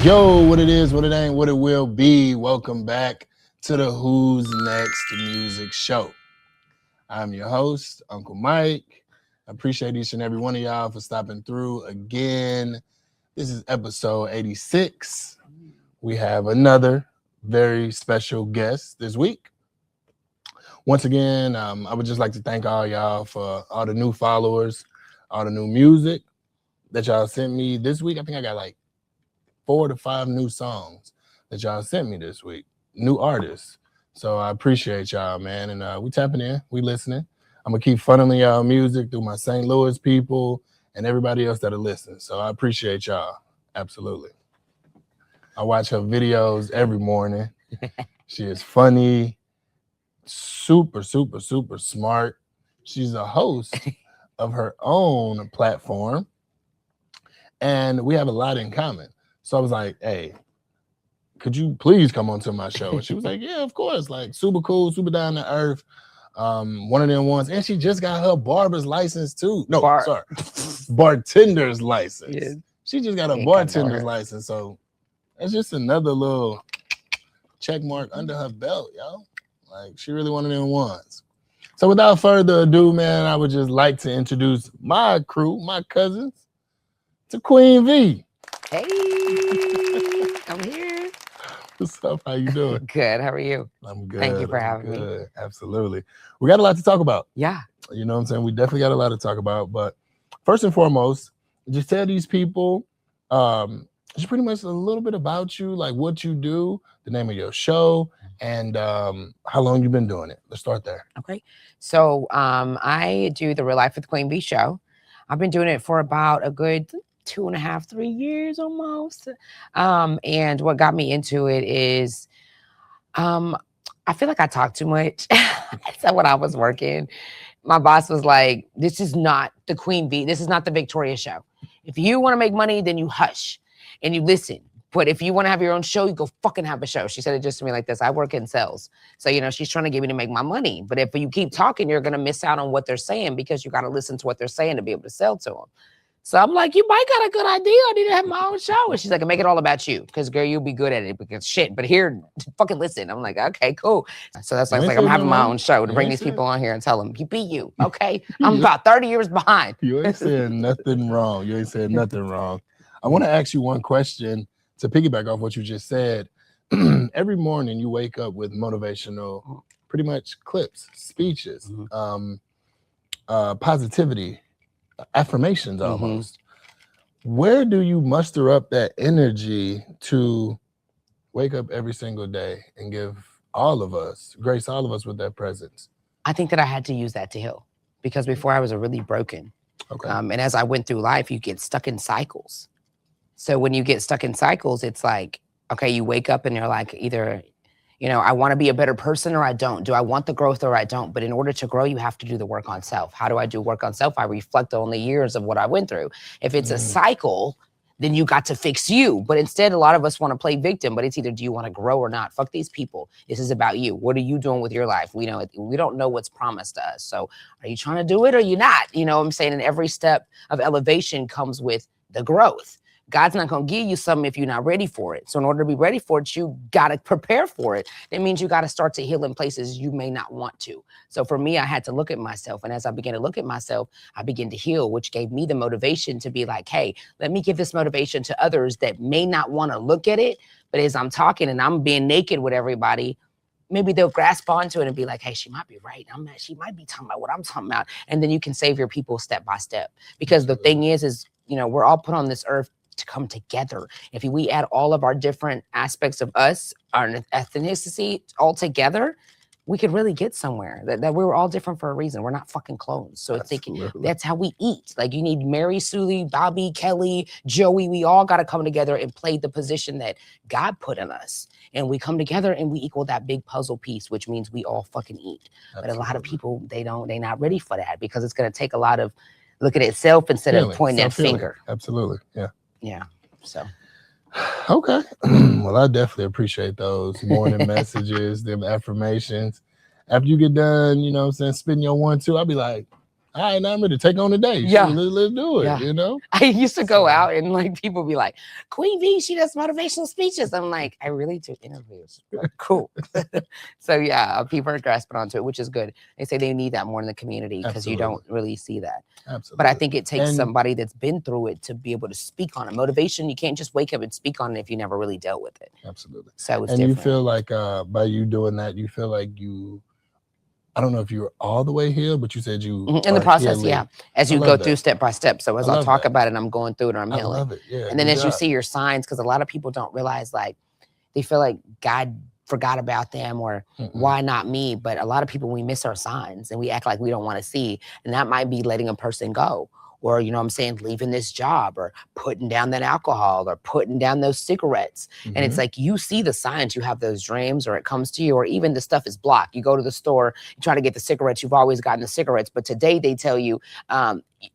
Yo, what it is, what it ain't, what it will be. Welcome back to the Who's Next Music Show. I'm your host, Uncle Mike. I appreciate each and every one of y'all for stopping through again. This is episode 86. We have another very special guest this week. Once again, I would just like to thank all y'all for all the new followers, all the new music that y'all sent me this week. I think I got like 4 to 5 new songs that y'all sent me this week, new artists. So I appreciate y'all, man. And we tapping in, we listening. I'm gonna keep funneling y'all music through my St. Louis people and everybody else that'll listen. So I appreciate y'all, absolutely. I watch her videos every morning. She is funny, super smart. She's a host of her own platform, and we have a lot in common. So I was like, hey, could you please come onto my show? And she was like, yeah, of course. Like, super cool, super down to earth. One of them ones. And she just got her barber's license too. No, sorry. Bartender's license. Yeah. She just got a bartender's license. So that's just another little check mark under her belt, yo. Like, she really one of them ones. So without further ado, man, I would just like to introduce my crew, my cousins, to Queen V. Hey, I'm here. What's up? How you doing? Good. How are you? I'm good. Thank you for having me. Absolutely. We got a lot to talk about. Yeah. You know what I'm saying? We definitely got a lot to talk about. But first and foremost, just tell these people just pretty much a little bit about you, like what you do, the name of your show, and how long you've been doing it. Let's start there. Okay. So I do the Real Life with Queen Bee show. I've been doing it for about a good 2.5, 3 years almost. And what got me into it is I feel like I talk too much. So when I was working, my boss was like, this is not the Queen Bee. This is not the Victoria show. If you want to make money, then you hush and you listen. But if you want to have your own show, you go fucking have a show. She said it just to me like this. I work in sales. So, you know, she's trying to get me to make my money. But if you keep talking, you're going to miss out on what they're saying because you got to listen to what they're saying to be able to sell to them. So I'm like, you might got a good idea. I need to have my own show. And she's like, make it all about you because, girl, you'll be good at it because shit. But here, fucking listen. I'm like, okay, cool. So that's like I'm having my own show to bring these people on here and tell them, you be you, okay? I'm about 30 years behind. You ain't saying nothing wrong. You ain't saying nothing wrong. I want to ask you one question to piggyback off what you just said. Every morning you wake up with motivational, pretty much clips, speeches, positivity, affirmations almost. Where do you muster up that energy to wake up every single day and grace all of us with that presence? I think that I had to use that to heal because before I was really broken. Okay. And as I went through life, you get stuck in cycles. So when you get stuck in cycles, it's like, okay, you wake up and you're like, either, you know, I want to be a better person or I don't. Do I want the growth or I don't? But in order to grow, you have to do the work on self. How do I do work on self? I reflect on the years of what I went through. If it's a cycle, then you got to fix you. But instead, a lot of us want to play victim, but it's either do you want to grow or not? Fuck these people. This is about you. What are you doing with your life? We don't know what's promised to us. So are you trying to do it or you not? You know what I'm saying? And every step of elevation comes with the growth. God's not going to give you something if you're not ready for it. So in order to be ready for it, you got to prepare for it. That means you got to start to heal in places you may not want to. So for me, I had to look at myself. And as I began to look at myself, I began to heal, which gave me the motivation to be like, hey, let me give this motivation to others that may not want to look at it. But as I'm talking and I'm being naked with everybody, maybe they'll grasp onto it and be like, hey, she might be right. She might be talking about what I'm talking about. And then you can save your people step by step. Because the thing is, you know, we're all put on this earth to come together. If we add all of our different aspects of us, our ethnicity all together, we could really get somewhere. That we were all different for a reason. We're not fucking clones. So it's like, that's how we eat. Like you need Mary, Sully, Bobby, Kelly, Joey. We all got to come together and play the position that God put in us. And we come together and we equal that big puzzle piece, which means we all fucking eat. Absolutely. But a lot of people, they're not ready for that because it's going to take a lot of looking at self instead of pointing that finger. Absolutely. Yeah. Yeah. So. Okay. Well, I definitely appreciate those morning messages, them affirmations. After you get done, you know what I'm saying, spitting your 1, 2, I'll be like, all right, now I'm ready to take on the day. Yeah. Let's do it, you know? I used to go So- out and like people be like, Queen V, she does motivational speeches. I'm like, I really do interviews. Like, cool. So yeah, people are grasping onto it, which is good. They say they need that more in the community because you don't really see that. Absolutely. But I think it takes And- somebody that's been through it to be able to speak on it. Motivation, you can't just wake up and speak on it if you never really dealt with it. Absolutely. So it's And different. you feel like by you doing that, you feel like I don't know if you're all the way healed, but you said you in the are process, healing. yeah. As you I go love through that. step by step. So as I I love talk that. about it, I'm going through it and I'm I healing. love it. Yeah. And then good as you job. see your signs, because a lot of people don't realize like they feel like God forgot about them or why not me? But a lot of people, we miss our signs and we act like we don't want to see. And that might be letting a person go. Or, you know what I'm saying, leaving this job or putting down that alcohol or putting down those cigarettes. And it's like you see the signs, you have those dreams or it comes to you, or even the stuff is blocked. You go to the store, you try to get the cigarettes, you've always gotten the cigarettes. But today they tell you,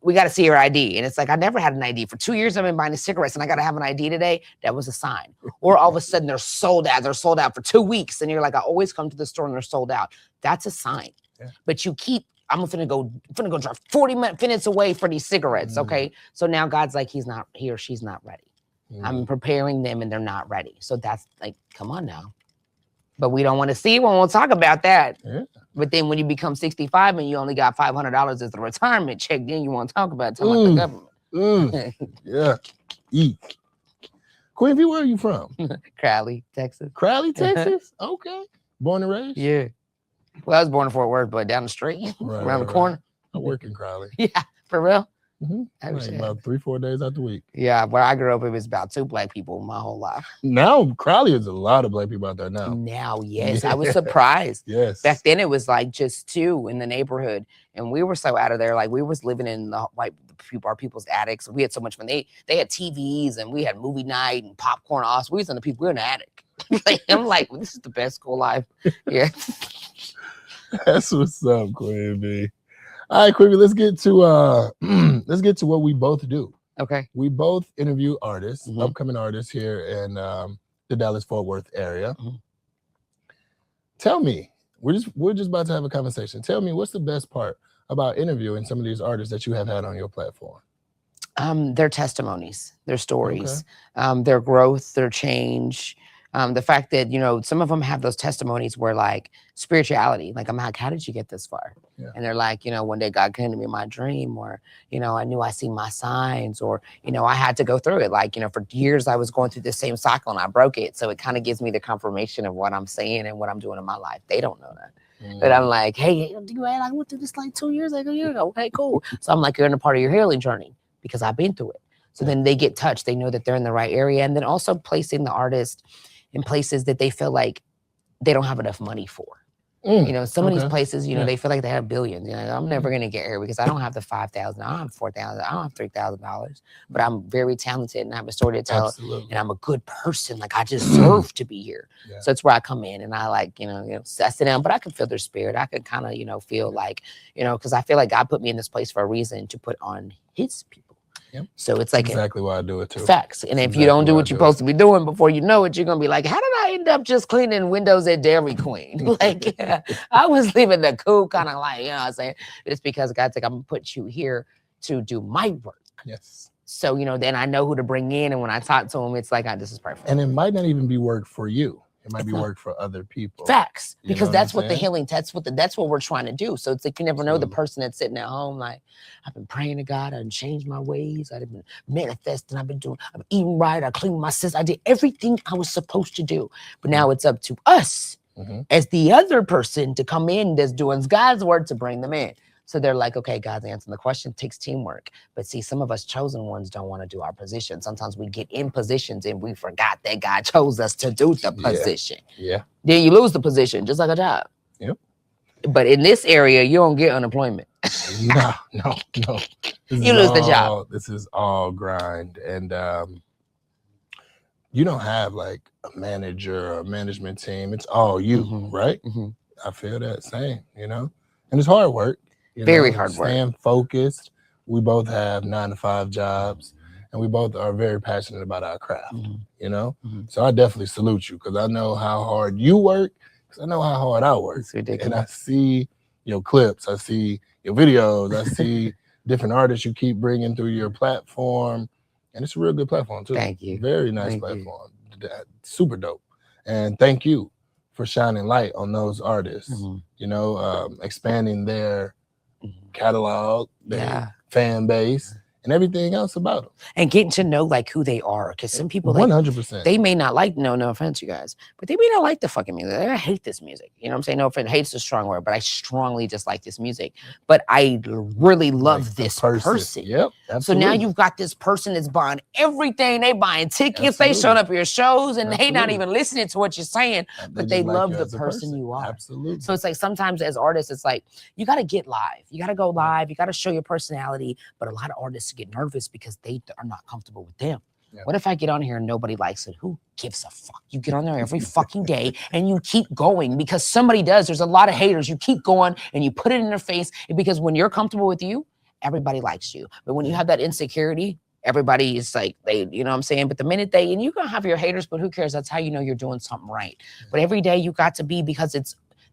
we got to see your ID. And it's like, I never had an ID. For 2 years, I've been buying the cigarettes and I got to have an ID today. That was a sign. Or all of a sudden they're sold out. They're sold out for 2 weeks. And you're like, I always come to the store and they're sold out. That's a sign. Yeah. But you keep, I'm finna go drive 40 minutes away for these cigarettes. Okay. So now God's like, he's not here. She's not ready. I'm preparing them and they're not ready. So that's like, come on now. But we don't want to see it. We won't talk about that. Yeah. But then when you become 65 and you only got $500 as a retirement check, then you want to talk about the government. Yeah. Eat. Queen V, where are you from? Crowley, Texas. Crowley, Texas? Okay. Born and raised? Yeah. Well, I was born in Fort Worth, but down the street, around the corner. I work in Crowley. Yeah, for real? Like about 3-4 days out the week. Yeah, where I grew up, it was about 2 black people my whole life. Now, Crowley is a lot of black people out there now. Now, yes. I was surprised. Yes. Back then, it was like just 2 in the neighborhood. And we were so out of there. Like, we was living in the like our people's attics. We had so much fun. They had TVs and we had movie night and popcorn. We was in the people. We were in the attic. I'm like, this is the best school life. Yeah. That's what's up, Queen V. All right, Queen V, let's get to what we both do. Okay. We both interview artists, upcoming artists here in the Dallas-Fort Worth area. Tell me, we're just about to have a conversation. Tell me, what's the best part about interviewing some of these artists that you have had on your platform? Their testimonies, their stories, their growth, their change. The fact that, you know, some of them have those testimonies where like spirituality, like I'm like, how did you get this far? Yeah. And they're like, you know, one day God came to me in my dream, or, you know, I knew I seen my signs, or, you know, I had to go through it. Like, you know, for years I was going through the same cycle and I broke it. So it kind of gives me the confirmation of what I'm saying and what I'm doing in my life. They don't know that. But I'm like, hey, I went through this like 2 years ago. Okay, cool. So I'm like, you're in a part of your healing journey because I've been through it. So then they get touched. They know that they're in the right area. And then also placing the artist in places that they feel like they don't have enough money for. You know, some of these places, you know, they feel like they have billions. You know, I'm never going to get here because I don't have the $5,000. I don't have $4,000. I don't have $3,000. But I'm very talented and I have a story to tell. Absolutely. And I'm a good person. Like I deserve to be here. Yeah. So that's where I come in and I like, you know, I sit down, but I can feel their spirit. I can kind of, you know, feel like, you know, because I feel like God put me in this place for a reason to put on his people. Yep. So it's like exactly why I do it too. Facts. And if you don't do what you're supposed to be doing before you know it, you're gonna be like, how did I end up just cleaning windows at Dairy Queen? Like I was leaving the cool kind of like, you know what I'm saying? It's because God's like, I'm gonna put you here to do my work. Yes. So, you know, then I know who to bring in. And when I talk to him, it's like, this is perfect. And it might not even be work for you. It might be work for other people. Facts. Because that's what the healing, that's what we're trying to do. So it's like, you never know the person that's sitting at home, like, I've been praying to God, I've changed my ways, I've been manifesting, I'm eating right, I cleaned my sins, I did everything I was supposed to do. But now it's up to us as the other person to come in that's doing God's word to bring them in. So they're like, okay, God's answering the question. It takes teamwork. But see, some of us chosen ones don't want to do our position. Sometimes we get in positions and we forgot that God chose us to do the position. Yeah. Then you lose the position, just like a job. Yep. But in this area, you don't get unemployment. No. You lose the job. This is all grind. And you don't have like a manager or a management team. It's all you, right? I feel that same, you know? And it's hard work. Very hard work. Staying focused. We both have 9-to-5 jobs, and we both are very passionate about our craft. You know, so I definitely salute you because I know how hard you work. Because I know how hard I work, and I see your clips. I see your videos. I see different artists you keep bringing through your platform, and it's a real good platform too. Thank you. Very nice Thank platform. Super dope. And thank you for shining light on those artists. Mhm. You know, expanding their Mhm. catalog, their Yeah. fan base, and everything else about them. And getting to know like who they are, because some people like 100%. they may not like, no offense, you guys, but they may not like the fucking music. I hate this music. You know what I'm saying? No offense, hate's a strong word, but I strongly dislike this music. But I really love Like the this person. Yep. So Absolutely. now you've got this person that's buying everything. They buying tickets, they Absolutely. showing up at your shows, and they not Absolutely. even listening to what you're saying, but they just like love you the as a person you are. Absolutely. So it's like sometimes as artists, it's like you got to get live. You got to go live. You got to show your personality. But a lot of artists get nervous because they are not comfortable with them. Yeah. What if I get on here and nobody likes it? Who gives a fuck? You get on there every fucking day and you keep going because somebody does. There's a lot of haters. You keep going and you put it in their face because when you're comfortable with you, everybody likes you. But when you have that insecurity, everybody is like, they, you know what I'm saying? But the minute they, and you're going to have your haters, but who cares? That's how you know you're doing something right. But every day you got to be, because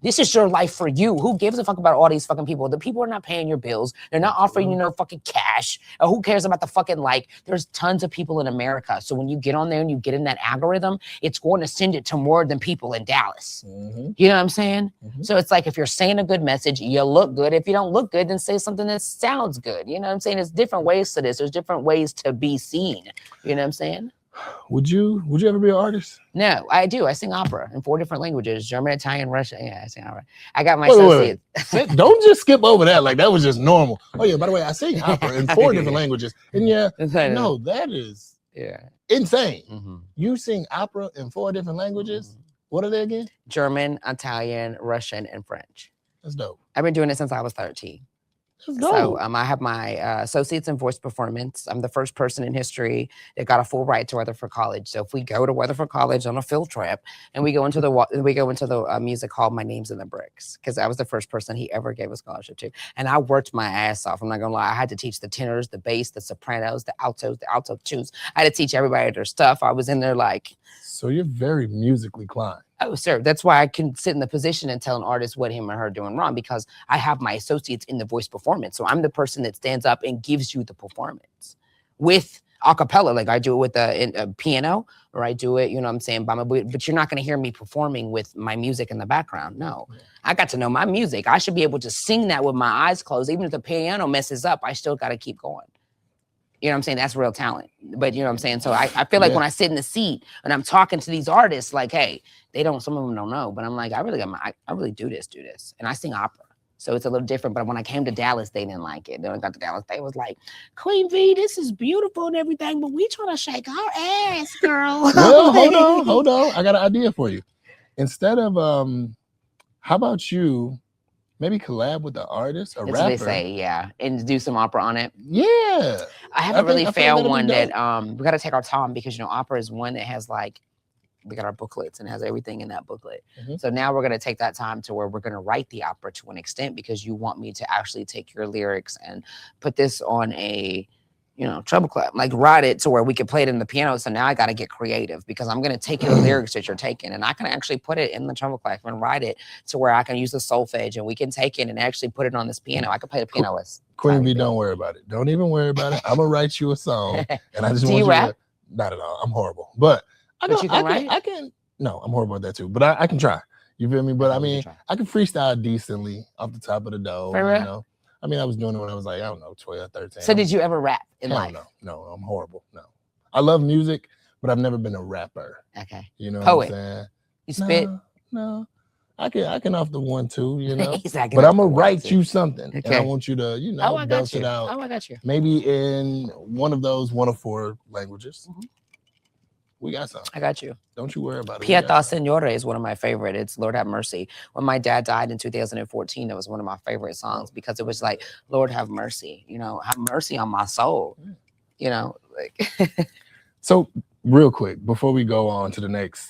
this is your life for you. Who gives a fuck about all these fucking people? The people are not paying your bills. They're not offering you no fucking cash. Or who cares about the fucking like? There's tons of people in America. So when you get on there and you get in that algorithm, it's going to send it to more than people in Dallas. Mm-hmm. You know what I'm saying? Mm-hmm. So it's like if you're saying a good message, you look good. If you don't look good, then say something that sounds good. You know what I'm saying? There's different ways to this. There's different ways to be seen. You know what I'm saying? Would you ever be an artist? No, I do. I sing opera in 4 different languages: German, Italian, Russian. Yeah, I sing opera. I got my associate. Wait. Don't just skip over that. Like that was just normal. Oh yeah, by the way, I sing opera in 4 different languages. And yeah, no, that is insane. Mm-hmm. You sing opera in 4 different languages? Mm-hmm. What are they again? German, Italian, Russian, and French. That's dope. I've been doing it since I was 13. So I have my associates in voice performance. I'm the first person in history that got a full ride to Weatherford College. So if we go to Weatherford College on a field trip and we go into the music hall, my name's in the bricks, because I was the first person he ever gave a scholarship to. And I worked my ass off. I'm not gonna lie. I had to teach the tenors, the bass, the sopranos, the alto twos. I had to teach everybody their stuff. I was in there like. So you're very musically inclined. Oh, sir. That's why I can sit in the position and tell an artist what him or her doing wrong, because I have my associates in the voice performance. So I'm the person that stands up and gives you the performance with a cappella. Like I do it with a piano, or I do it, you know what I'm saying, but you're not going to hear me performing with my music in the background. No, I got to know my music. I should be able to sing that with my eyes closed. Even if the piano messes up, I still got to keep going. You know what I'm saying? That's real talent. But you know what I'm saying? So I feel like when I sit in the seat and I'm talking to these artists, like, hey, some of them don't know, but I'm like, I really do this. And I sing opera. So it's a little different. But when I came to Dallas, they didn't like it. Then I got to Dallas, they was like, Queen V, this is beautiful and everything, but we trying to shake our ass, girl. Well, hold on. I got an idea for you. Instead of, how about you maybe collab with the artist, a rapper? What they say, yeah, and do some opera on it. Yeah. I haven't really found one that we got to take our time, because you know opera is one that has like, we got our booklets and has everything in that booklet. Mm-hmm. So now we're going to take that time to where we're going to write the opera to an extent, because you want me to actually take your lyrics and put this on a, you know, treble clef, like write it to where we can play it in the piano. So now I got to get creative, because I'm going to take your lyrics that you're taking and I can actually put it in the treble clef and write it to where I can use the solfege and we can take it and actually put it on this piano. I can play the piano with. Queen V, don't worry about it. Don't even worry about it. I'm going to write you a song. And I just want you you rap? To, not at all. I'm horrible. But I can. No, I'm horrible at that too. But I can try. You feel me? But I mean, I can freestyle decently off the top of the dome. You know? I mean, I was doing it when I was like, I don't know, 12, 13. So did you ever rap in life? No, I'm horrible. No. I love music, but I've never been a rapper. Okay. You know Poet. what I'm saying? You spit? No. I can off the 1, 2, you know. But I'm gonna write you something. Okay. And I want you to, you know, belt it out. Oh, I got you. Maybe in one of those 1 of 4 languages. Mm-hmm. We got some. I got you. Don't you worry about it. Pietà Signore is one of my favorite. It's Lord Have Mercy. When my dad died in 2014, that was one of my favorite songs, because it was like, Lord have mercy, you know, have mercy on my soul, you know, like. So real quick, before we go on to the next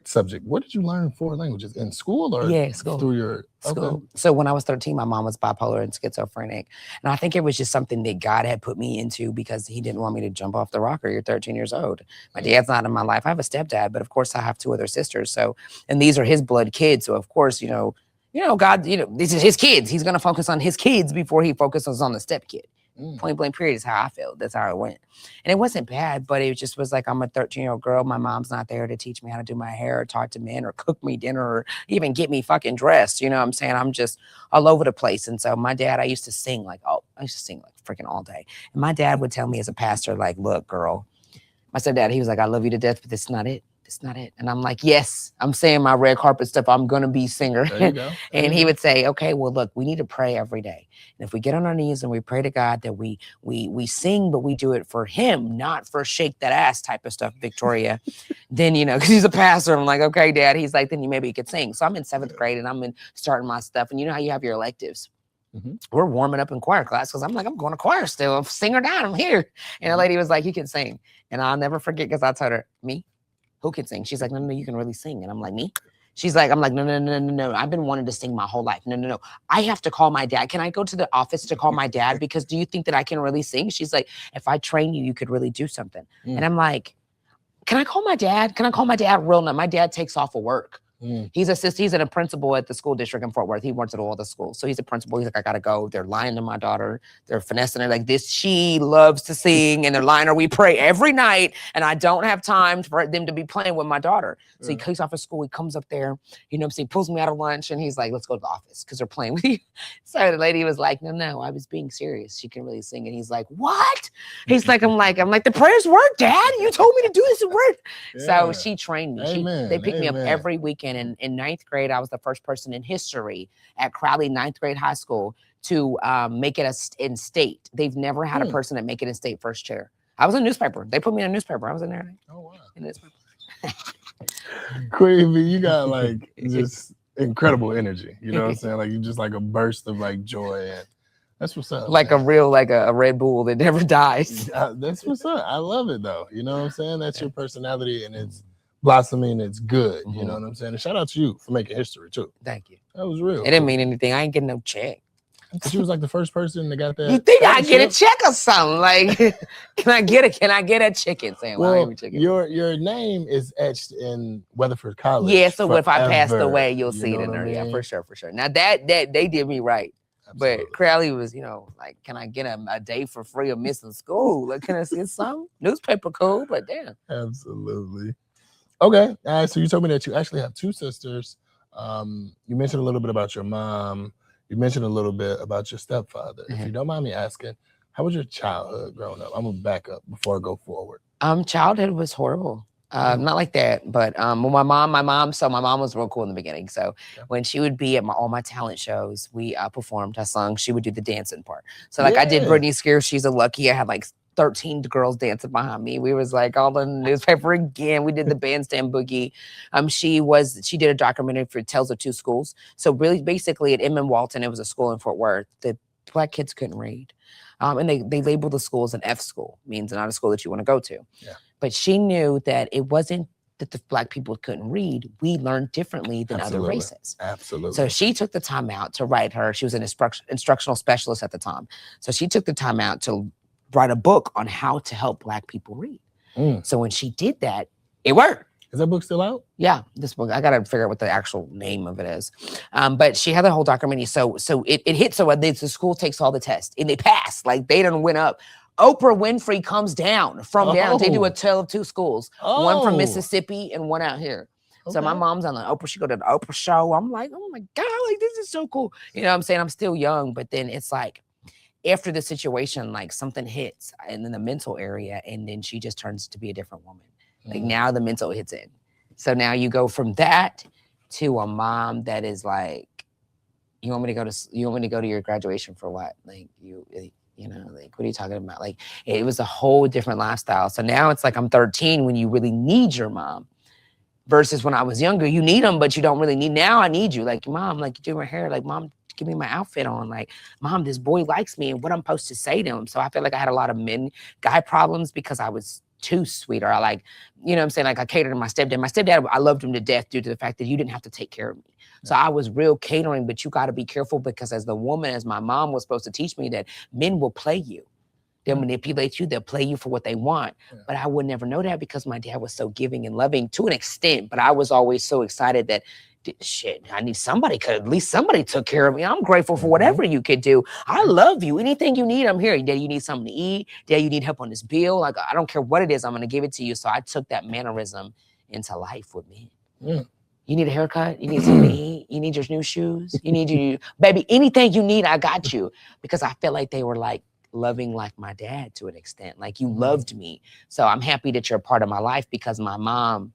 subject, what did you learn 4 languages in school or school. Through your school? Okay. So when I was 13, my mom was bipolar and schizophrenic. And I think it was just something that God had put me into, because he didn't want me to jump off the rocker. You're 13 years old. My dad's not in my life. I have a stepdad, but of course I have 2 other sisters. So, and these are his blood kids. So of course, you know, God, this is his kids. He's going to focus on his kids before he focuses on the step kid. Point blank period is how I felt. That's how it went. And it wasn't bad, but it just was like, I'm a 13-year-old girl. My mom's not there to teach me how to do my hair or talk to men or cook me dinner or even get me fucking dressed. You know what I'm saying? I'm just all over the place. And so my dad, I used to sing like freaking all day. And my dad would tell me as a pastor, like, look, girl, my stepdad, he was like, I love you to death, but this is not it. It's not it. And I'm like, yes, I'm saying my red carpet stuff. I'm going to be singer. There you go. And he would say, okay, well, look, we need to pray every day. And if we get on our knees and we pray to God that we sing, but we do it for him, not for shake that ass type of stuff, Victoria, then, because he's a pastor. I'm like, okay, Dad. He's like, then maybe you could sing. So I'm in 7th grade and I'm starting my stuff. And you know how you have your electives? We're warming up in choir class because I'm like, I'm going to choir still. I'm singer down. I'm here. And the lady was like, you can sing. And I'll never forget because I told her, me? Who can sing? She's like, no, you can really sing. And I'm like, me? She's like, I'm like, no. I've been wanting to sing my whole life. No. I have to call my dad. Can I go to the office to call my dad? Because do you think that I can really sing? She's like, if I train you, you could really do something. And I'm like, can I call my dad? Can I call my dad real now? My dad takes off of work. He's a principal at the school district in Fort Worth. He works at all the schools. So he's a principal. He's like, I got to go. They're lying to my daughter. They're finessing her like this. She loves to sing and they're lying her. We pray every night and I don't have time for them to be playing with my daughter. So he kicks off of school. He comes up there, he pulls me out of lunch and he's like, let's go to the office because they're playing with you. So the lady was like, no, I was being serious. She can really sing. And he's like, what? He's like, I'm like, the prayers work, Dad. You told me to do this. It worked. So she trained me. They picked me up every weekend. And in 9th grade, I was the first person in history at Crowley 9th grade high school to make it in state. They've never had a person that make it in state first chair. I was in a newspaper. They put me in a newspaper. I was in there. Oh, wow. In the newspaper. Queen, you got like just incredible energy. You know what I'm saying? Like you just like a burst of like joy. And that's what's up. Like man. a Red Bull that never dies. That's what's up. I love it though. You know what I'm saying? That's your personality and it's blossoming, it's good. You know what I'm saying? And shout out to you for making history too. Thank you. That was real. It didn't mean anything. I ain't getting no check. But you was like the first person that got that. You think I get a check or something? Like, can I get a chicken sandwich? Well, your name is etched in Weatherford College. Yeah, so if I passed away, you'll see it in there. Yeah, for sure. Now that they did me right. Absolutely. But Crowley was, like, can I get a day for free of missing school? Like, can I get some newspaper cool? But damn. Absolutely. Okay. All right. So you told me that you actually have 2 sisters. You mentioned a little bit about your mom. You mentioned a little bit about your stepfather. If you don't mind me asking, how was your childhood growing up? I'm gonna back up before I go forward. Childhood was horrible. Not like that, but my mom was real cool in the beginning. So when she would be at all my talent shows, we performed, I sung, she would do the dancing part. So like I did Britney Spears, She's a Lucky. I had like 13 girls dancing behind me. We was like all in the newspaper again. We did the bandstand boogie. She did a documentary for Tales of Two Schools. So really basically at Inman Walton, it was a school in Fort Worth. The Black kids couldn't read. And they labeled the school as an F school, means not a school that you want to go to. Yeah. But she knew that it wasn't that the Black people couldn't read. We learned differently than other races. Absolutely. So she took the time out to write her. She was an instructional specialist at the time. So she took the time out to write a book on how to help Black people read. So when she did that, it worked. Is that book still out? Yeah, this book. I got to figure out what the actual name of it is. But she had the whole documentary. So it hit. So the school takes all the tests and they pass. Like they done went up. Oprah Winfrey comes down from down. They do a Tale of Two Schools. One from Mississippi and one out here. Okay. So my mom's on the Oprah. She go to the Oprah show. I'm like, oh my God, like this is so cool. You know what I'm saying? I'm still young, but then it's like, after the situation, like something hits and in the mental area, and then she just turns to be a different woman. Like now the mental hits in. So now you go from that to a mom that is like, you want me to go to your graduation for what? Like like what are you talking about? Like it was a whole different lifestyle. So now it's like I'm 13 when you really need your mom versus when I was younger, you need them, but you don't really need. Now I need you. Like mom, like you do my hair, like mom, give me my outfit on, like mom, this boy likes me and what I'm supposed to say to him. So I feel like I had a lot of guy problems because I was too sweet, or I like, you know what I'm saying? Like I catered to my stepdad. My stepdad, I loved him to death due to the fact that you didn't have to take care of me. So I was real catering, but you got to be careful because as the woman, as my mom was supposed to teach me that men will play you. They'll manipulate you. They'll play you for what they want. But I would never know that because my dad was so giving and loving to an extent. But I was always so excited that Shit, I need somebody, cause at least somebody took care of me. I'm grateful for whatever you could do. I love you. Anything you need, I'm here. Dad, you need something to eat. Dad, you need help on this bill. Like, I don't care what it is, I'm gonna give it to you. So I took that mannerism into life with me. You need a haircut, you need something to eat, you need your new shoes, you need you, baby, anything you need, I got you. Because I felt like they were like loving like my dad to an extent. Like, you loved me. So I'm happy that you're a part of my life, because my mom,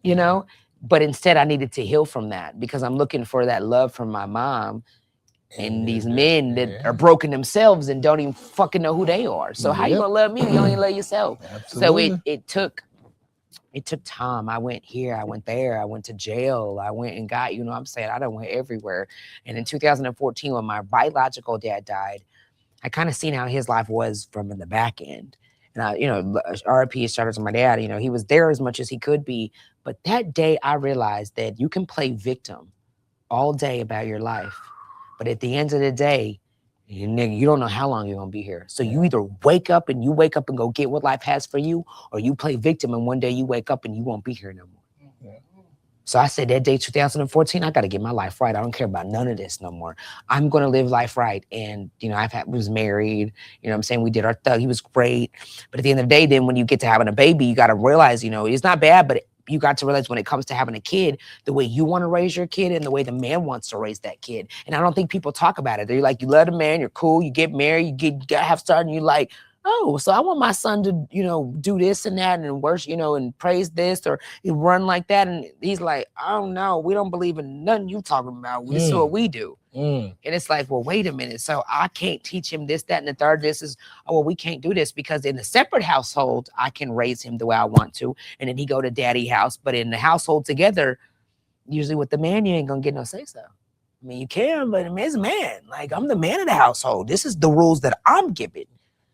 you know, but instead I needed to heal from that, because I'm looking for that love from my mom and these men that are broken themselves and don't even fucking know who they are. So how you gonna love me? You don't even love yourself. Absolutely. So it took time. I went here, I went there, I went to jail, I went and got, you know what I'm saying, I done went everywhere. And in 2014, when my biological dad died, I kind of seen how his life was from in the back end. And I, you know, RIP, shout out to my dad, you know, he was there as much as he could be. But that day I realized that you can play victim all day about your life, but at the end of the day, you don't know how long you're gonna be here. So you either wake up and go get what life has for you, or you play victim and one day you wake up and you won't be here no more. So I said that day, 2014, I gotta get my life right. I don't care about none of this no more. I'm gonna live life right. And you know, was married, you know what I'm saying? We did our thug, he was great. But at the end of the day, then when you get to having a baby, you gotta realize, you know, it's not bad, but you got to realize when it comes to having a kid, the way you want to raise your kid and the way the man wants to raise that kid. And I don't think people talk about it. They're like, you love the man, you're cool, you get married, you gotta have started, and you're like, oh, so I want my son to, you know, do this and that and worship, you know, and praise this or run like that. And he's like, oh no, we don't believe in nothing you talking about. This is what we do. And it's like, well, wait a minute. So I can't teach him this, that, and the third. This is, oh, well, we can't do this, because in a separate household, I can raise him the way I want to. And then he go to daddy house. But in the household together, usually with the man, you ain't gonna get no say so. I mean, you can, but it's a man. Like, I'm the man of the household. This is the rules that I'm giving.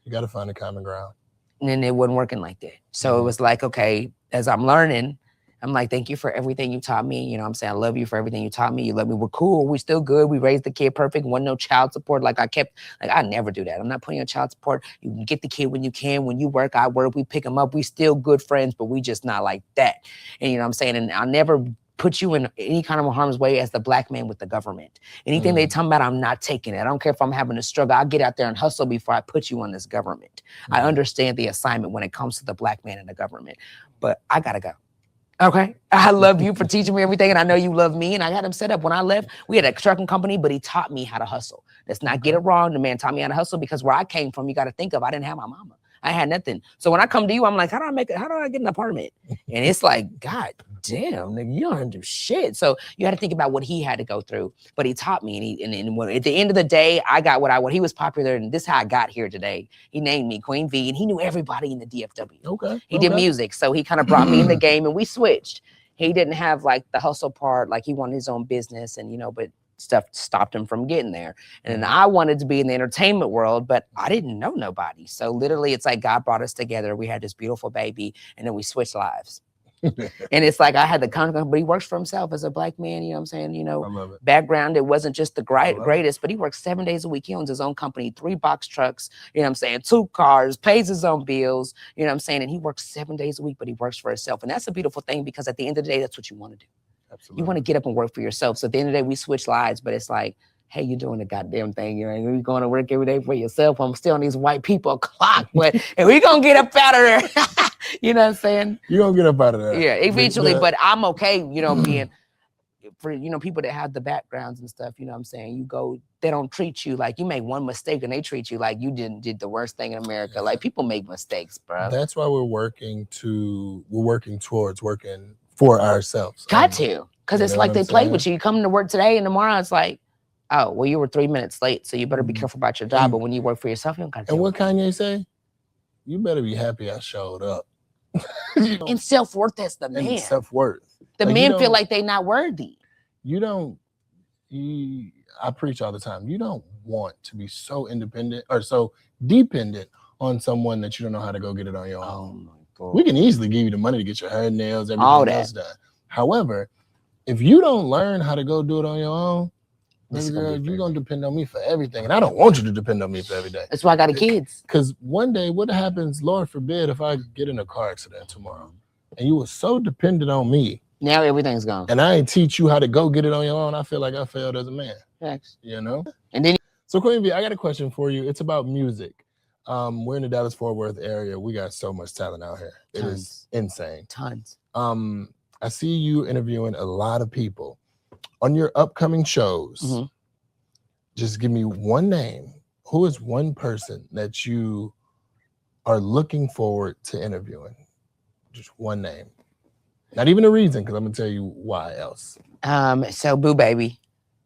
You got to find a common ground. And then it wasn't working like that. So it was like, okay, as I'm learning, I'm like, thank you for everything you taught me. You know what I'm saying? I love you for everything you taught me. You love me. We're cool. We're still good. We raised the kid perfect. Wasn't no child support. Like, I never do that. I'm not putting on child support. You can get the kid when you can. When you work, I work. We pick him up. We still good friends, but we just not like that. And you know what I'm saying? And I'll never put you in any kind of harm's way as the black man with the government. Anything they talking about, I'm not taking it. I don't care if I'm having a struggle. I'll get out there and hustle before I put you on this government. I understand the assignment when it comes to the black man and the government, but I gotta go. Okay, I love you for teaching me everything, and I know you love me. And I got him set up. When I left, we had a trucking company, but he taught me how to hustle. Let's not get it wrong. The man taught me how to hustle, because where I came from, you got to think of, I didn't have my mama. I had nothing. So when I come to you, I'm like, how do I get an apartment? And it's like, God damn, nigga, you don't do shit. So you had to think about what he had to go through. But he taught me, and when, at the end of the day, I got what he was popular, and this is how I got here today. He named me Queen V, and he knew everybody in the DFW. Okay. He did music, so he kind of brought me in the game, and we switched. He didn't have like the hustle part, like he wanted his own business, and you know, but stuff stopped him from getting there. And then I wanted to be in the entertainment world, but I didn't know nobody. So literally, it's like God brought us together. We had this beautiful baby, and then we switched lives. And it's like I had the contract, but he works for himself as a black man. You know what I'm saying? You know, background, it wasn't just the greatest, but he works 7 days a week. He owns his own company, 3 box trucks, you know what I'm saying, 2 cars, pays his own bills, you know what I'm saying? And he works 7 days a week, but he works for himself. And that's a beautiful thing, because at the end of the day, that's what you want to do. Absolutely. You want to get up and work for yourself. So at the end of the day, we switch lives, but it's like, hey, you're doing the goddamn thing. You're going to work every day for yourself. I'm still on these white people clock, but and we're going to get up out of there. You know what I'm saying? You're going to get up out of there. Yeah, eventually, but I'm okay, you know, being, for, you know, people that have the backgrounds and stuff, you know what I'm saying? You go, they don't treat you like, you make one mistake and they treat you like you did the worst thing in America. Like, people make mistakes, bro. That's why we're working towards working for ourselves. Got to, because it's like they play with you. You come to work today and tomorrow it's like, oh, well, you were 3 minutes late, so you better be careful about your job. But when you work for yourself, you don't got to. And what Kanye say? You better be happy I showed up. And self-worth as the man. Self-worth. The like, men feel like they not worthy. I preach all the time. You don't want to be so independent or so dependent on someone that you don't know how to go get it on your own. Oh my God. We can easily give you the money to get your hair, nails, everything else done. However, if you don't learn how to go do it on your own, you're going to depend on me for everything. And I don't want you to depend on me for every day. That's why I got the kids. Because one day, what happens, Lord forbid, if I get in a car accident tomorrow and you were so dependent on me Now everything's gone. And I ain't teach you how to go get it on your own. I feel like I failed as a man. Thanks. You know? And then So Queen B, I got a question for you. It's about music. We're in the Dallas-Fort Worth area. We got so much talent out here. It is insane. Tons. I see you interviewing a lot of people. On your upcoming shows, just give me one name. Who is one person that you are looking forward to interviewing? Just one name. Not even a reason, because I'm gonna tell you why else. So Boo Baby,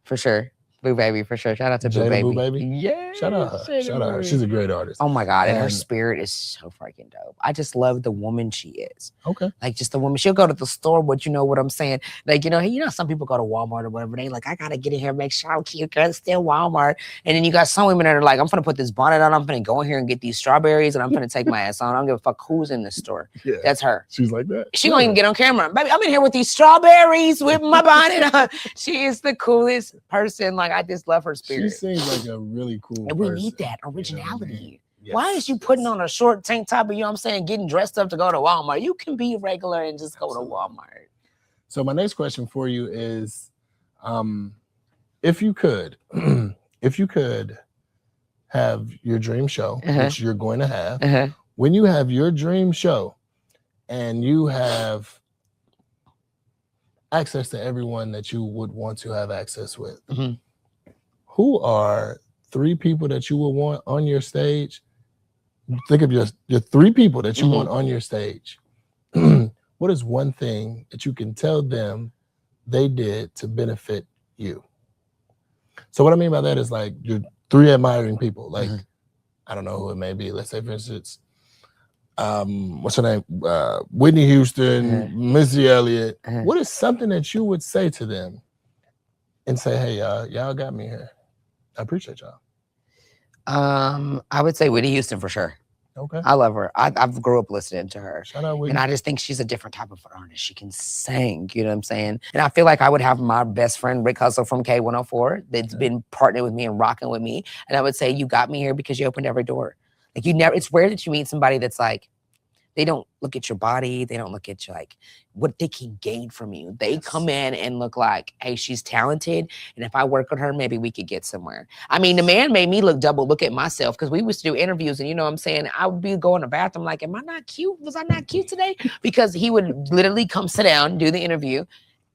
for sure. Boo Baby, for sure. Shout out to Jada Boo Baby. Yeah. Shout out her. Shout out her. She's a great artist. Oh my God. And her spirit is so freaking dope. I just love the woman she is. Okay. Like just the woman. She'll go to the store, but you know what I'm saying? Like, some people go to Walmart or whatever. They like, I gotta get in here, make sure I'm cute, girl. It's still Walmart. And then you got some women that are like, I'm gonna put this bonnet on, I'm gonna go in here and get these strawberries, and I'm gonna take my ass on. I don't give a fuck who's in the store. Yeah. That's her. She's like that. She won't even get on camera. Baby, I'm in here with these strawberries with my bonnet on. She is the coolest person. Like, I just love her spirit. She seems like a really cool and we person. need that originality. You know what I mean? Yes. Why is you putting on a short tank top and, you know what I'm saying, getting dressed up to go to Walmart? You can be regular and just go to Walmart. So my next question for you is, if you could have your dream show, which you're going to have, when you have your dream show and you have access to everyone that you would want to have access with, who are 3 people that you would want on your stage? Think of your 3 people that you want on your stage. What is one thing that you can tell them they did to benefit you? So what I mean by that is like you're 3 admiring people. Like, I don't know who it may be. Let's say, for instance, what's her name? Whitney Houston, Missy Elliott. What is something that you would say to them and say, hey, y'all got me here. I appreciate y'all. I would say Whitney Houston for sure. Okay. I love her. I've grew up listening to her. Shout out Whitney. And I just think she's a different type of artist. She can sing, you know what I'm saying? And I feel like I would have my best friend, Rick Hustle from K104, that's been partnered with me and rocking with me. And I would say, you got me here because you opened every door. Like, it's rare that you meet somebody that's like, they don't look at your body. They don't look at you like what they can gain from you. They come in and look like, hey, she's talented. And if I work with her, maybe we could get somewhere. I mean, the man made me look at myself, because we used to do interviews, and you know what I'm saying? I would be going to the bathroom like, am I not cute? Was I not cute today? Because he would literally come sit down, do the interview,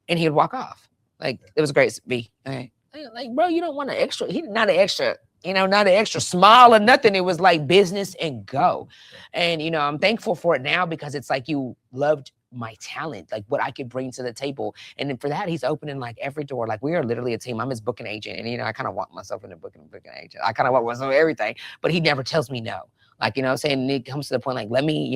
and he would walk off. Like, it was great to be. Like, bro, you don't want an extra. He not an extra. Not an extra smile or nothing. It was like business and go. And, I'm thankful for it now, because it's like you loved my talent, like what I could bring to the table. And then for that, he's opening like every door. Like, we are literally a team. I'm his booking agent. And, I kind of want myself in a booking agent. I kind of want myself everything, but he never tells me no. Like, I'm saying, and it comes to the point, like, let me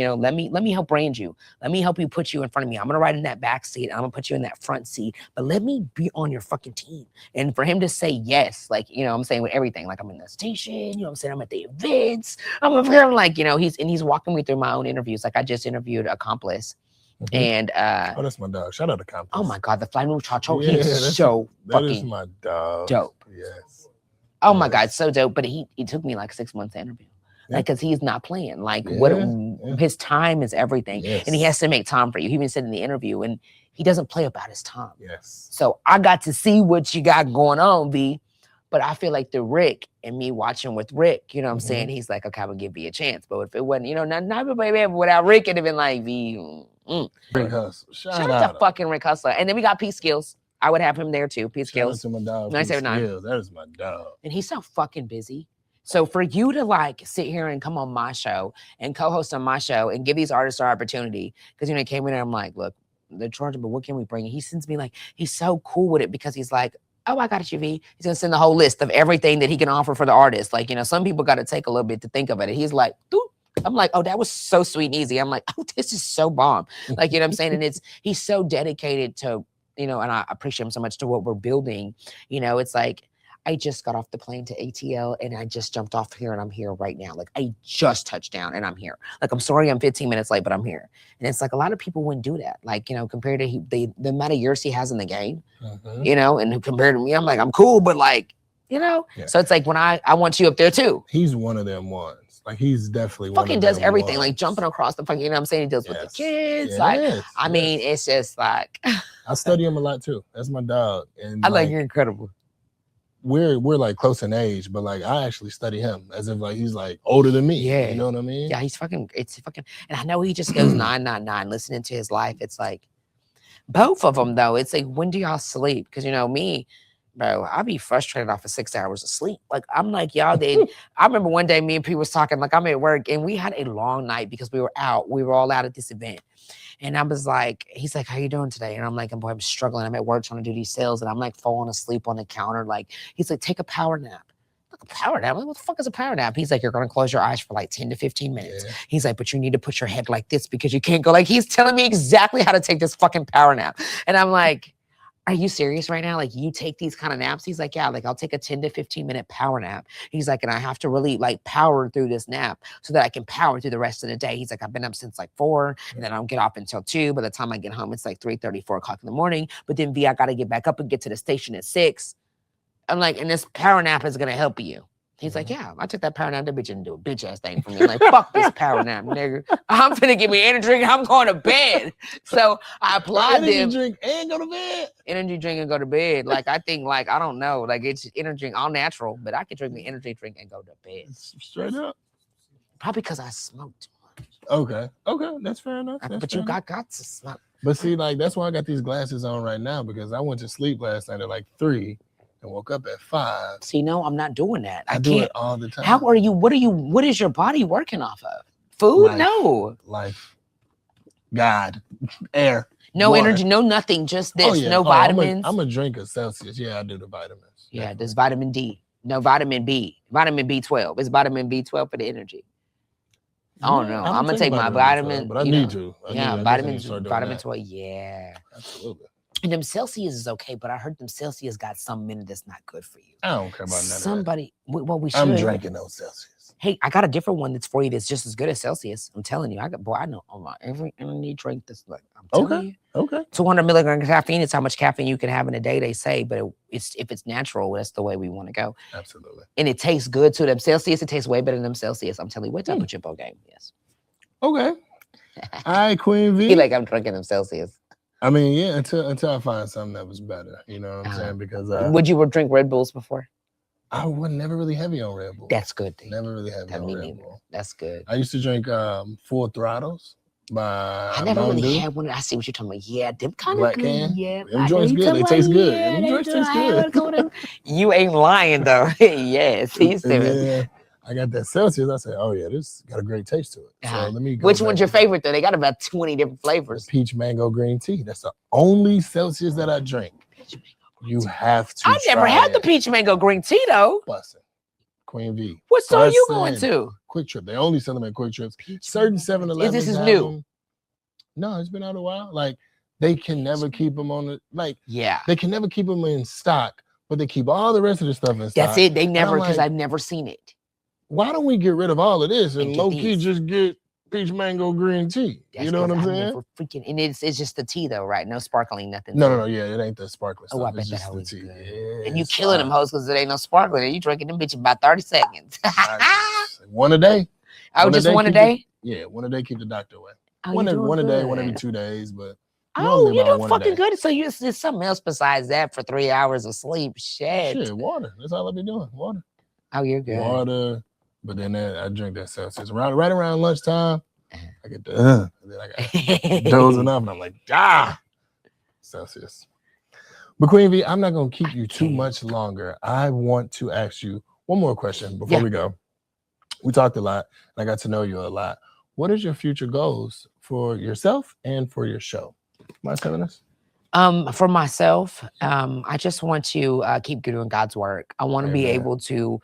help brand you. Let me help you, put you in front of me. I'm going to ride in that back seat. I'm going to put you in that front seat, but let me be on your fucking team. And for him to say yes, like, I'm saying, with everything, like, I'm in the station, I'm saying, I'm at the events. I'm over here, like, he's walking me through my own interviews. Like, I just interviewed Accomplice. And oh, that's my dog. Shout out to Accomplice. Oh my God, the Fly Move Chacho, he's so fucking that is my dog. Dope. Yes. Oh my God, so dope. But he took me like 6 months to interview. Like, because he's not playing. Like, his time is everything. And he has to make time for you. He even said in the interview, and he doesn't play about his time. Yes. So I got to see what you got going on, V. But I feel like the Rick and me watching with Rick, you know what I'm saying? He's like, okay, I'm going to give you a chance. But if it wasn't, not everybody without Rick, it'd have been like, V. Rick Hustle. Shout out to fucking Rick Hustler. And then we got P Skills. I would have him there too. P Skills. Shout out to my dog. P Skills. That is my dog. And he's so fucking busy. So for you to like sit here and come on my show and co-host on my show and give these artists our opportunity, because he came in there, I'm like, look, they're charging, but what can we bring? And he sends me like, he's so cool with it, because he's like, oh, I got you, V. He's gonna send the whole list of everything that he can offer for the artist. Like, some people got to take a little bit to think of it. And he's like, dude. I'm like, oh, that was so sweet and easy. I'm like, oh, this is so bomb. Like, you know what I'm saying? And he's so dedicated to, and I appreciate him so much, to what we're building. It's like, I just got off the plane to ATL, and I just jumped off here, and I'm here right now. Like, I just touched down and I'm here. Like, I'm sorry I'm 15 minutes late, but I'm here. And it's like, a lot of people wouldn't do that. Like, compared to the amount of years he has in the game, and compared to me, I'm like, I'm cool, but like, so it's like, when I want you up there too. He's one of them ones. Like, he's definitely fucking does everything, ones. Like jumping across the fucking, you know what I'm saying? He deals with the kids. Like, I mean, it's just like, I study him a lot too. That's my dog. And I like you're incredible. We're like close in age, but like I actually study him as if like he's like older than me. Yeah. You know what I mean? Yeah, he's fucking, and I know he just goes 999 listening to his life. It's like both of them though. It's like, when do y'all sleep? Because you know me, bro, I'll be frustrated off of 6 hours of sleep. Like I'm like, y'all did. I remember one day me and P was talking, like I'm at work and we had a long night because we were all out at this event. And I was like, he's like, how you doing today? And I'm like, boy, I'm struggling. I'm at work trying to do these sales and I'm like falling asleep on the counter. Like, he's like, take a power nap. Like a power nap? What the fuck is a power nap? He's like, you're going to close your eyes for like 10 to 15 minutes. Yeah. He's like, but you need to put your head like this because you can't go. Like, he's telling me exactly how to take this fucking power nap. And I'm like, are you serious right now? Like, you take these kind of naps? He's like, yeah, like I'll take a 10 to 15 minute power nap. He's like, and I have to really like power through this nap so that I can power through the rest of the day. He's like, I've been up since like 4 and then I don't get off until 2. By the time I get home, it's like 3:30, 4 o'clock in the morning. But then I got to get back up and get to the station at 6. I'm like, and this power nap is going to help you. He's like, yeah, I took that power nap. That bitch didn't do a bitch ass thing for me. I'm like, fuck this power nap, nigga. I'm finna get me energy drink. I'm going to bed. So I applaud them. Energy drink and go to bed. Energy drink and go to bed. Like I think, like I don't know, like it's energy drink, all natural, but I could drink me energy drink and go to bed. Straight up. Probably because I smoke too much. Okay, that's fair enough. But you got to smoke. But see, like that's why I got these glasses on right now because I went to sleep last night at like 3. And woke up at 5. See, no, I'm not doing that. I do it all the time. How are you? What is your body working off of? Food? Life. No. Life. God. Air. No water. Energy, no nothing, just this. No vitamins. I'm a drink of Celsius. Yeah, I do the vitamins. Yeah, there's vitamin D. No vitamin B. Vitamin B12. It's vitamin B12 for the energy. I don't know. I'm gonna take my vitamin. But I need to. Vitamin 12. Yeah. Absolutely. And them Celsius is okay, but I heard them Celsius got something in it that's not good for you. I don't care about none Somebody, of that. We should. I'm drinking those Celsius. Hey, I got a different one that's for you that's just as good as Celsius. I'm telling you. I know every energy drink that's like, I'm telling you. Okay. 200 milligrams of caffeine is how much caffeine you can have in a day, they say, but if it's natural, that's the way we want to go. Absolutely. And it tastes good too. Them Celsius, it tastes way better than them Celsius. I'm telling you, wait till I put your bowl game. Yes. Okay. All right, Queen V. He like, I'm drinking them Celsius. I mean, yeah, until I find something that was better, you know what I'm saying? Because would you drink Red Bulls before? I was never really heavy on Red Bull. That's good. Never really heavy on Red Bull. That's good. I used to drink Full Throttles by I never really had one. I see what you're talking about. Yeah, them kind Black of can. Yeah, them joints good. They taste good. Them joints taste good. You ain't lying though. Yes, he's serious. I got that Celsius. I said, oh yeah, this got a great taste to it. So let me go. Which one's your favorite though? They got about 20 different flavors. Peach mango green tea. That's the only Celsius that I drink. You have to. I never had the peach mango green tea though. Bussin'. Queen V. What store are you going to? Quick Trip. They only sell them at Quick Trips. Certain 7-Elevens. This is new. Them. No, it's been out a while. Like they can never keep them on the They can never keep them in stock, but they keep all the rest of the stuff in stock. That's it. They never because I've never seen it. Why don't we get rid of all of this and low key just get peach mango green tea? You know what I'm saying? And it's just the tea though, right? No sparkling, nothing. No. Yeah, it ain't the sparkling stuff. I bet that always good. Yeah, and you killing them hoes because it ain't no sparkling. And you drinking them bitch in about 30 seconds. One a day. Oh, just one a day? One a day. Keep the doctor away. Oh, one a day, one every 2 days. But oh, you do fucking good. So it's something else besides that for 3 hours of sleep. Shit, water. That's all I be doing. Water. Oh, you're good. Water. But then I drink that Celsius right around lunchtime. I get and then I got dozing off, and I'm like, Celsius. But Queen V, I'm not gonna keep you too much longer. I want to ask you one more question before we go. We talked a lot, and I got to know you a lot. What is your future goals for yourself and for your show? Mind telling us? For myself, I just want to keep doing God's work. I want to be able to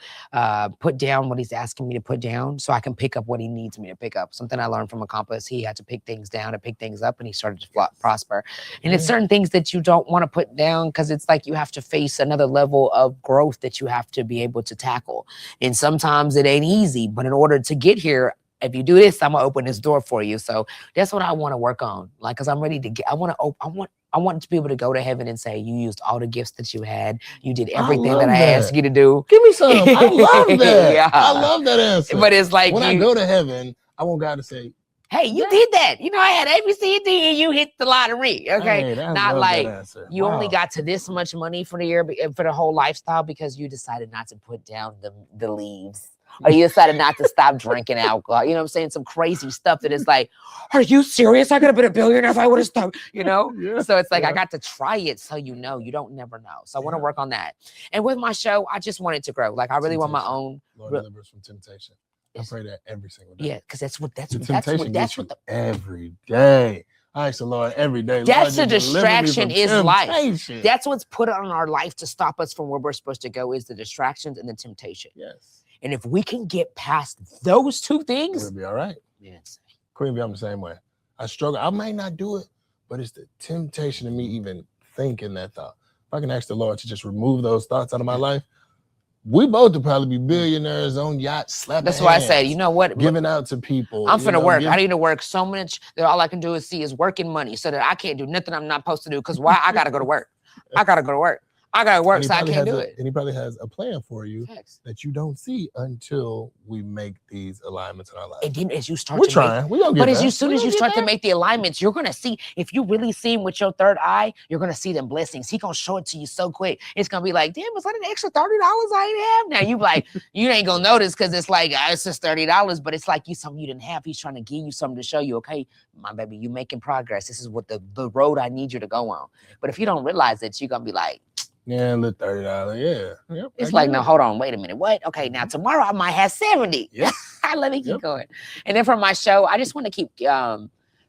put down what he's asking me to put down so I can pick up what he needs me to pick up. Something I learned from a compass. He had to pick things down and pick things up, and he started to prosper. And it's certain things that you don't want to put down because it's like you have to face another level of growth that you have to be able to tackle. And sometimes it ain't easy, but in order to get here, if you do this, I'm gonna open this door for you. So that's what I want to work on. Like, cause I'm ready to get. I want to be able to go to heaven and say, you used all the gifts that you had. You did everything that I asked you to do. Give me some. I love that. I love that answer. But it's like when I go to heaven, I want God to say, hey, you did that. You know, I had A, B, C, and D, and you hit the lottery. Okay, Hey, I not love like that answer. you only Wow. got to this much money for the year, for the whole lifestyle because you decided not to put down the leaves. Or you decided not to stop drinking alcohol. You know what I'm saying? Some crazy stuff that is like, are you serious? I could have been a billionaire if I would have stopped, you know? Yeah, So it's like, I yeah. got to try it so you know, you don't never know. So I want to Yeah. work on that. And with my show, I just want it to grow. Like I really want my Temptation. own. Lord deliver us from temptation. I pray that every single day. Yeah, because that's what The temptation that's gets what you every day. I ask the Lord every day. that's Lord, the just deliver me distraction from is life. temptation. That's what's put on our life to stop us from where we're supposed to go is the distractions and the temptation. Yes. And if we can get past those two things, It'll be all right. yes. Queen B, I'm the same way. I struggle. I might not do it, but it's the temptation of me even thinking that thought. If I can ask the Lord to just remove those thoughts out of my life, we both would probably be billionaires on yachts, slapping That's why I say, hands, you know what? giving out to people. I'm you finna know, work. I need to work so much that all I can do is see is working money so that I can't do nothing I'm not supposed to do. Because why? I got to go to work. I got to go to work. I got to work, so I can't do it. And he probably has a plan for you Facts. that you don't see until we make these alignments in our life. And then as you start We're to trying. We gonna get but as there. you soon as you start to make the alignments, you're gonna see if you really see him with your third eye, you're gonna see them blessings. He gonna show it to you so quick. It's gonna be like, damn, was that an extra $30 I ain't have? Now you like, you ain't gonna notice because it's like it's just $30, but it's like you something you didn't have. He's trying to give you something to show you, okay, my baby, you making progress. This is what the road I need you to go on. But if you don't realize it, you're gonna be like, yeah, the $30. Yeah. Yep, it's like, no, hold on, wait a minute. What? Okay, now tomorrow I might have 70. Yep. Let me keep going. And then for my show, I just want to keep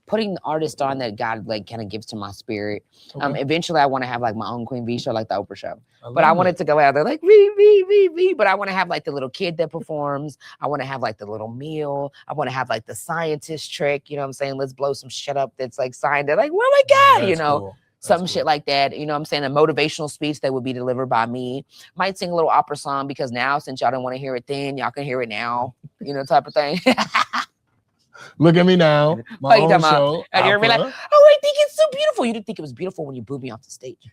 putting the artist on that God like kind of gives to my spirit. Okay. Eventually I want to have like my own Queen V show, like the Oprah show. I But I want it to go out there like V. But I want to have like the little kid that performs. I want to have like the little meal. I want to have like the scientist trick. You know what I'm saying? Let's blow some shit up that's like signed. They're like, oh my God, you know. Cool. Some shit like that, you know what I'm saying? A motivational speech that would be delivered by me. Might sing a little opera song because now, since y'all don't want to hear it then, y'all can hear it now, you know, type of thing. Look at me now. My own show. And you're like, oh, I think it's so beautiful. You didn't think it was beautiful when you booed me off the stage.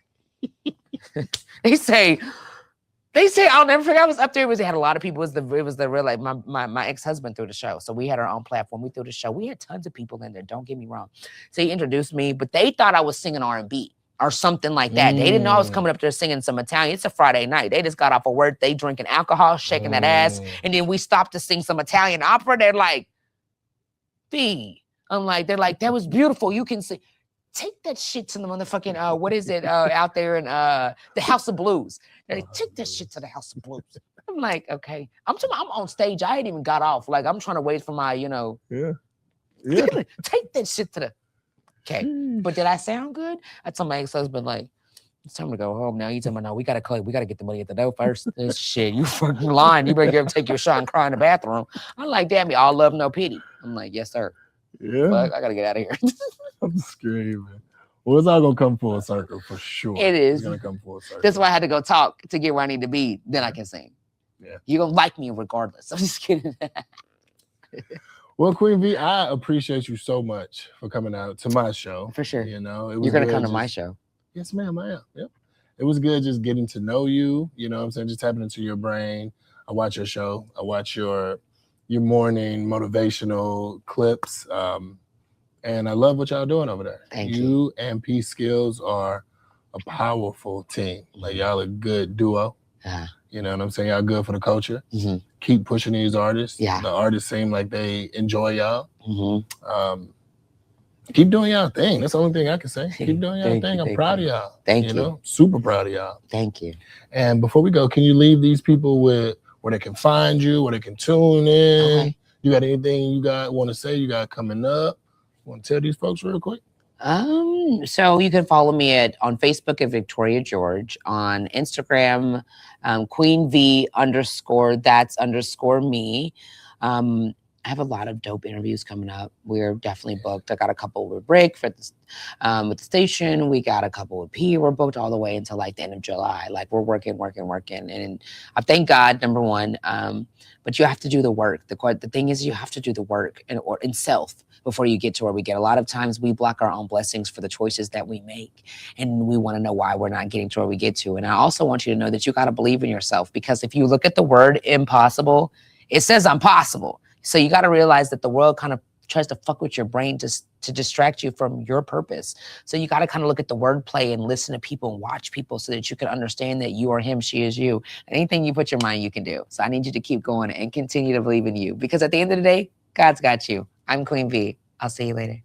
They say, I'll never forget. I was up there. They had a lot of people. It was the real, like my ex-husband threw the show. So we had our own platform. We threw the show. We had tons of people in there. Don't get me wrong. So he introduced me, but they thought I was singing R&B or something like that. They didn't know I was coming up there singing some Italian. It's a Friday night. They just got off of work. They drinking alcohol, shaking that ass. And then we stopped to sing some Italian opera. They're like, B. I'm like, they're like, that was beautiful. You can sing. Take that shit to the motherfucking what is it out there in the House of Blues. They're like, take that shit to the House of Blues. I'm like, okay. I'm on stage. I ain't even got off. Like I'm trying to wait for my, you know. Yeah. Take that shit to the. Okay. But did I sound good? I told my ex-husband, like, it's time to go home now. You tell me, no, we gotta get the money at the door first. This shit, you fucking lying. You better take your shot and cry in the bathroom. I'm like, damn, me, all love, no pity. I'm like, yes, sir. Yeah. Fuck, I gotta get out of here. I'm screaming. Well, it's all gonna come full circle for sure. It is. It's gonna come full circle. That's why I had to go talk to get where I need to be. Then I can sing. Yeah. You're gonna like me regardless. I'm just kidding. Well, Queen V, I appreciate you so much for coming out to my show. For sure. You know, it was you're gonna come to my show. Yes, ma'am, I am. Yep. It was good just getting to know you. You know what I'm saying? Just tapping into your brain. I watch your show. I watch your morning motivational clips. And I love what y'all doing over there. Thank you. And P Skills are a powerful team. Like y'all a good duo. You know what I'm saying? Y'all good for the culture. Keep pushing these artists. Yeah. The artists seem like they enjoy y'all. Keep doing y'all thing. That's the only thing I can say. Keep doing y'all thing. I'm proud of y'all. Thank you. Know? Super proud of y'all. Thank you. And before we go, can you leave these people with where they can find you, where they can tune in? Okay. You got anything you want to say? You got coming up? Want to tell these folks real quick? So you can follow me on Facebook at Victoria George, on Instagram, Queen V _ that's _ me. I have a lot of dope interviews coming up. We're definitely booked. I got a couple with Rick with the station. We got a couple with P. We're booked all the way until like the end of July. Like we're working. And I thank God, number one. But you have to do the work. The thing is, you have to do the work in self before you get to where we get. A lot of times we block our own blessings for the choices that we make. And we want to know why we're not getting to where we get to. And I also want you to know that you got to believe in yourself, because if you look at the word impossible, it says I'm possible. So you got to realize that the world kind of tries to fuck with your brain to distract you from your purpose. So you got to kind of look at the wordplay and listen to people and watch people so that you can understand that you are him, she is you. Anything you put your mind, you can do. So I need you to keep going and continue to believe in you, because at the end of the day, God's got you. I'm Queen B. I'll see you later.